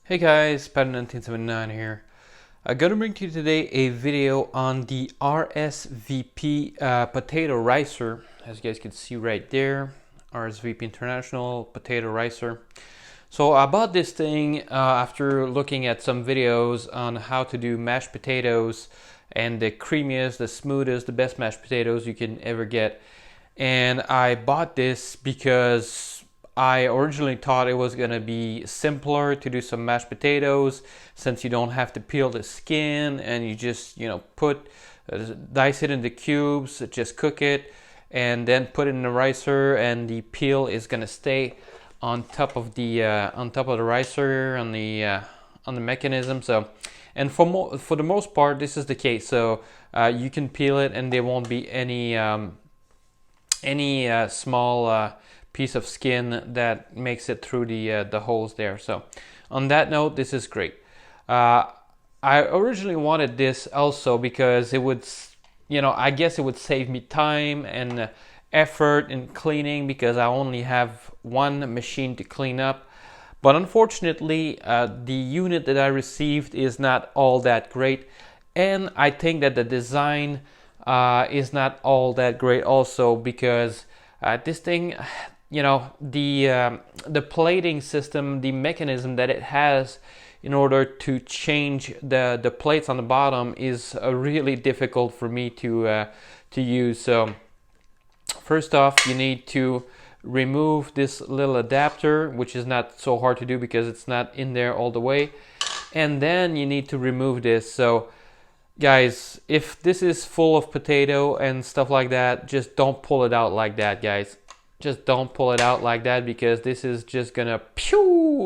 Hey guys, Pat1979 here. I'm gonna bring to you today a video on the RSVP potato ricer. As you guys can see right there, RSVP International potato ricer. So I bought this thing after looking at some videos on how to do mashed potatoes and the creamiest, the smoothest, the best mashed potatoes you can ever get. And I bought this because I originally thought it was gonna be simpler to do some mashed potatoes since you don't have to peel the skin and you just put dice it into cubes, just cook it, and then put it in the ricer, and the peel is gonna stay on top of the ricer on the mechanism. So, and for the most part, this is the case. So you can peel it, and there won't be any small piece of skin that makes it through the holes there. So on that note, this is great. I originally wanted this also because it would, I guess it would save me time and effort in cleaning because I only have one machine to clean up. But unfortunately, the unit that I received is not all that great, and I think that the design is not all that great also because this thing, the plating system, the mechanism that it has in order to change the plates on the bottom is really difficult for me to use. So first off, you need to remove this little adapter, which is not so hard to do because it's not in there all the way, and then you need to remove this. So guys, if this is full of potato and stuff like that, just don't pull it out like that, guys. Just don't pull it out like that because this is just gonna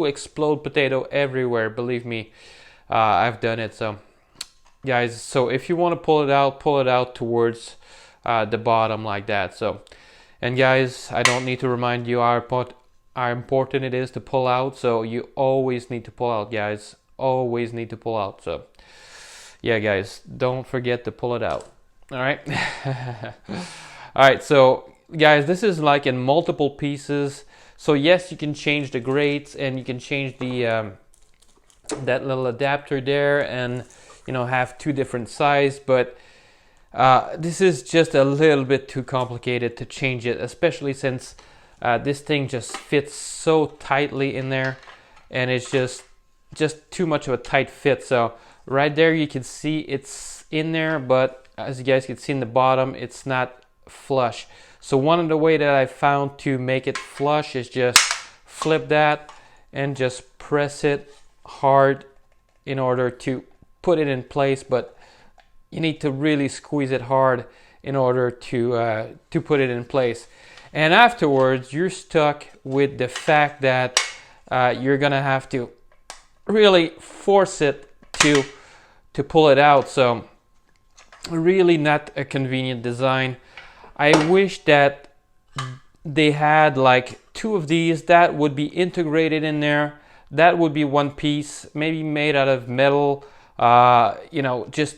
explode potato everywhere. Believe me, I've done it. So guys, so if you want to pull it out towards the bottom like that. So, and guys, I don't need to remind you how important it is to pull out. So you always need to pull out, guys. Always need to pull out. So yeah, guys, don't forget to pull it out. All right. All right, so guys, this is like in multiple pieces. So yes, you can change the grates and you can change the that little adapter there, and have two different sizes, but this is just a little bit too complicated to change it, especially since this thing just fits so tightly in there, and it's just too much of a tight fit. So right there you can see it's in there, but as you guys can see in the bottom, it's not flush. So one of the way that I found to make it flush is just flip that and just press it hard in order to put it in place, but you need to really squeeze it hard in order to put it in place. And afterwards, you're stuck with the fact that you're gonna have to really force it to pull it out. So really not a convenient design. I wish that they had like two of these that would be integrated in there. That would be one piece, maybe made out of metal. Just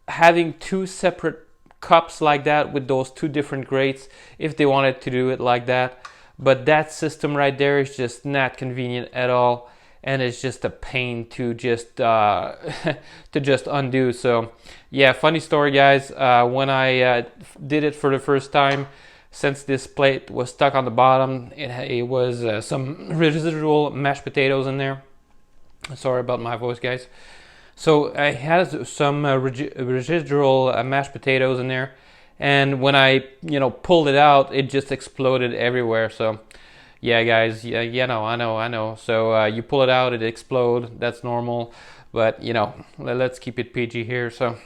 having two separate cups like that with those two different grates if they wanted to do it like that. But that system right there is just not convenient at all, and it's just a pain to just undo. So yeah, funny story, guys. When I did it for the first time, since this plate was stuck on the bottom, it was some residual mashed potatoes in there. Sorry about my voice, guys. So I had some residual mashed potatoes in there, and when I pulled it out, it just exploded everywhere. So yeah, guys, I know. So you pull it out, it explodes. That's normal, but let's keep it PG here. So,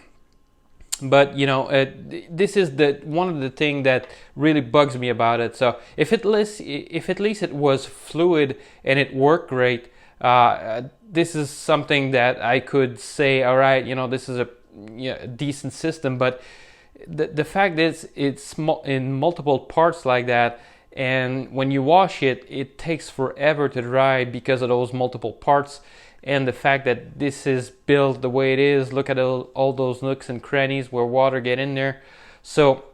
but this is the one of the thing that really bugs me about it. So if at least it was fluid and it worked great, this is something that I could say, all right, this is a decent system. But the fact is, it's in multiple parts like that. And when you wash it, it takes forever to dry because of those multiple parts, and the fact that this is built the way it is. Look at all those nooks and crannies where water get in there. So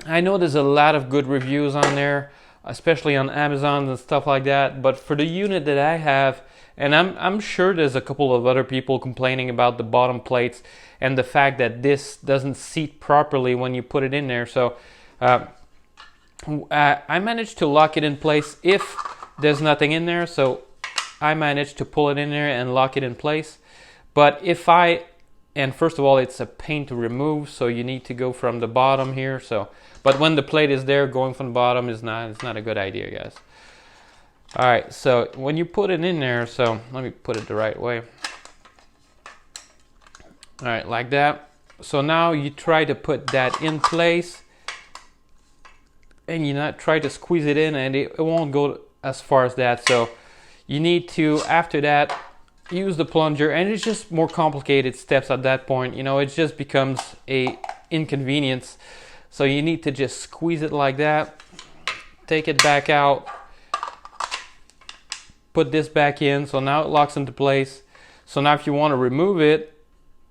I know there's a lot of good reviews on there, especially on Amazon and stuff like that, but for the unit that I have, And I'm sure there's a couple of other people complaining about the bottom plates and the fact that this doesn't seat properly when you put it in there. So I managed to lock it in place if there's nothing in there. So I managed to pull it in there and lock it in place. But if and first of all, it's a pain to remove, so you need to go from the bottom here. So, but when the plate is there, going from the bottom it's not a good idea, guys. All right, so when you put it in there, so let me put it the right way. All right, like that. So now you try to put that in place, and you not try to squeeze it in, and it won't go as far as that. So you need to, after that, use the plunger, and it's just more complicated steps at that point. You know, it just becomes a inconvenience. So you need to just squeeze it like that, take it back out, put this back in. So now it locks into place. So now if you want to remove it,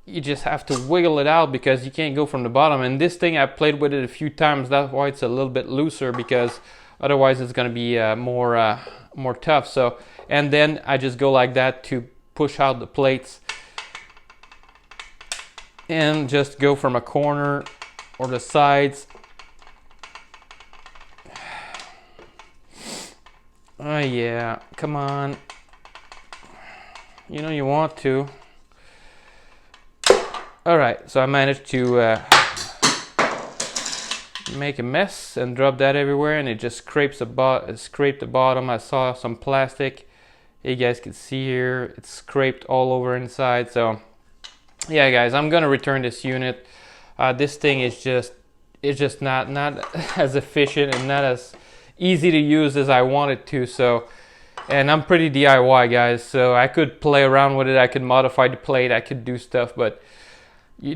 you just have to wiggle it out because you can't go from the bottom. And this thing, I played with it a few times. That's why it's a little bit looser, because otherwise it's going to be more tough. So, and then I just go like that to push out the plates and just go from a corner or the sides. Oh yeah, come on. You know you want to. All right, so I managed to make a mess and drop that everywhere, and it just scraped the bottom. I saw some plastic. You guys can see here, it's scraped all over inside. So yeah, guys, I'm gonna return this unit. This thing is just not as efficient and not as easy to use as I want it to. So, and I'm pretty DIY, guys, so I could play around with it. I could modify the plate, I could do stuff, but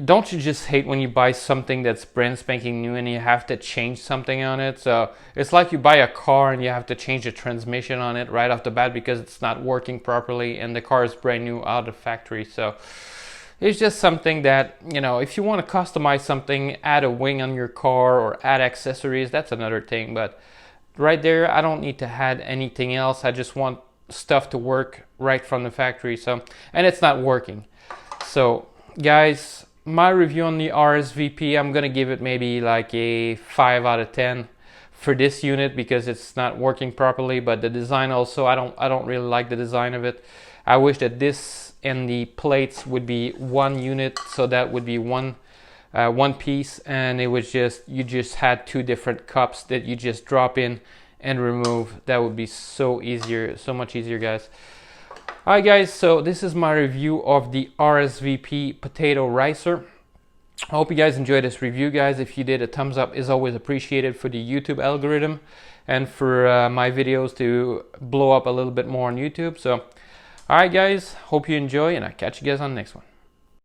don't you just hate when you buy something that's brand spanking new and you have to change something on it? So it's like you buy a car and you have to change the transmission on it right off the bat because it's not working properly and the car is brand new out of the factory. So it's just something that, you know, if you want to customize something, add a wing on your car or add accessories, that's another thing. But right there, I don't need to add anything else. I just want stuff to work right from the factory. So, and it's not working. So guys, my review on the RSVP, I'm gonna give it maybe like a 5 out of 10 for this unit because it's not working properly. But the design also, I don't really like the design of it. I wish that this and the plates would be one unit, so that would be one piece, and it was just, you just had two different cups that you just drop in and remove. That would be so much easier, guys. Alright guys, so this is my review of the RSVP potato ricer. I hope you guys enjoyed this review, guys. If you did, a thumbs up is always appreciated for the YouTube algorithm and for my videos to blow up a little bit more on YouTube. So alright guys, hope you enjoy, and I'll catch you guys on the next one.